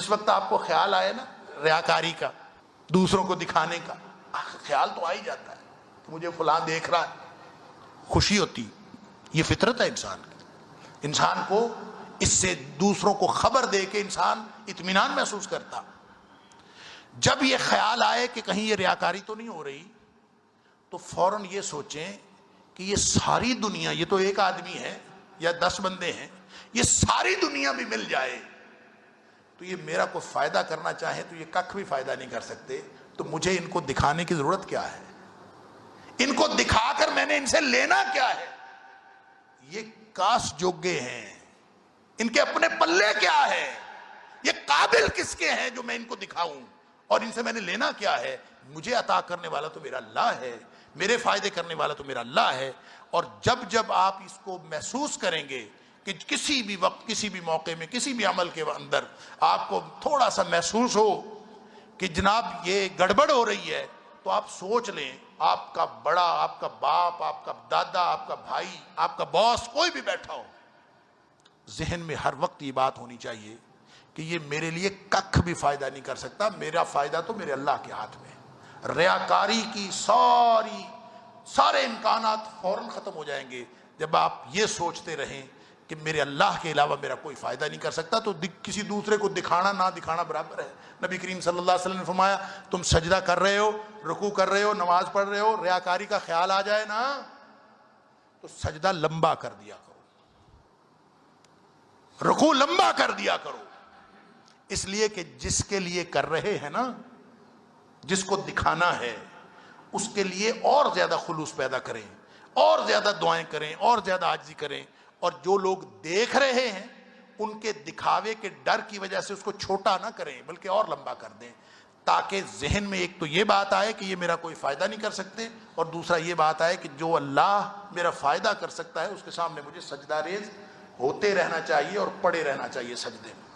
جس وقت آپ کو خیال آئے نا ریاکاری کا، دوسروں کو دکھانے کا، خیال تو آ ہی جاتا ہے کہ مجھے فلاں دیکھ رہا ہے، خوشی ہوتی، یہ فطرت ہے انسان کی۔ انسان کو اس سے دوسروں کو خبر دے کے انسان اطمینان محسوس کرتا۔ جب یہ خیال آئے کہ کہیں یہ ریاکاری تو نہیں ہو رہی، تو فوراً یہ سوچیں کہ یہ ساری دنیا، یہ تو ایک آدمی ہے یا 10 بندے ہیں، یہ ساری دنیا بھی مل جائے تو یہ میرا کوئی فائدہ کرنا چاہے تو یہ ککھ بھی فائدہ نہیں کر سکتے، تو مجھے ان کو دکھانے کی ضرورت کیا ہے؟ ان کو دکھا کر میں نے ان سے لینا کیا ہے؟ یہ کاس جوگے ہیں، ان کے اپنے پلے کیا ہے؟ یہ قابل کس کے ہیں جو میں ان کو دکھاؤں؟ اور ان سے میں نے لینا کیا ہے؟ مجھے عطا کرنے والا تو میرا اللہ ہے، میرے فائدے کرنے والا تو میرا اللہ ہے۔ اور جب جب آپ اس کو محسوس کریں گے کہ کسی بھی وقت، کسی بھی موقع میں، کسی بھی عمل کے اندر آپ کو تھوڑا سا محسوس ہو کہ جناب یہ گڑبڑ ہو رہی ہے، تو آپ سوچ لیں، آپ کا بڑا، آپ کا باپ، آپ کا دادا، آپ کا بھائی، آپ کا باس، کوئی بھی بیٹھا ہو، ذہن میں ہر وقت یہ بات ہونی چاہیے کہ یہ میرے لیے ککھ بھی فائدہ نہیں کر سکتا، میرا فائدہ تو میرے اللہ کے ہاتھ میں ہے۔ ریاکاری کی سارے امکانات فوراً ختم ہو جائیں گے جب آپ یہ سوچتے رہیں کہ میرے اللہ کے علاوہ میرا کوئی فائدہ نہیں کر سکتا، تو کسی دوسرے کو دکھانا نہ دکھانا برابر ہے۔ نبی کریم صلی اللہ علیہ وسلم نے فرمایا، تم سجدہ کر رہے ہو، رکوع کر رہے ہو، نماز پڑھ رہے ہو، ریاکاری کا خیال آ جائے نا تو سجدہ لمبا کر دیا کرو، رکوع لمبا کر دیا کرو، اس لیے کہ جس کے لیے کر رہے ہیں نا، جس کو دکھانا ہے، اس کے لیے اور زیادہ خلوص پیدا کریں، اور زیادہ دعائیں کریں، اور زیادہ عاجزی کریں، اور جو لوگ دیکھ رہے ہیں ان کے دکھاوے کے ڈر کی وجہ سے اس کو چھوٹا نہ کریں بلکہ اور لمبا کر دیں، تاکہ ذہن میں ایک تو یہ بات آئے کہ یہ میرا کوئی فائدہ نہیں کر سکتے، اور دوسرا یہ بات آئے کہ جو اللہ میرا فائدہ کر سکتا ہے اس کے سامنے مجھے سجدہ ریز ہوتے رہنا چاہیے اور پڑے رہنا چاہیے سجدے میں۔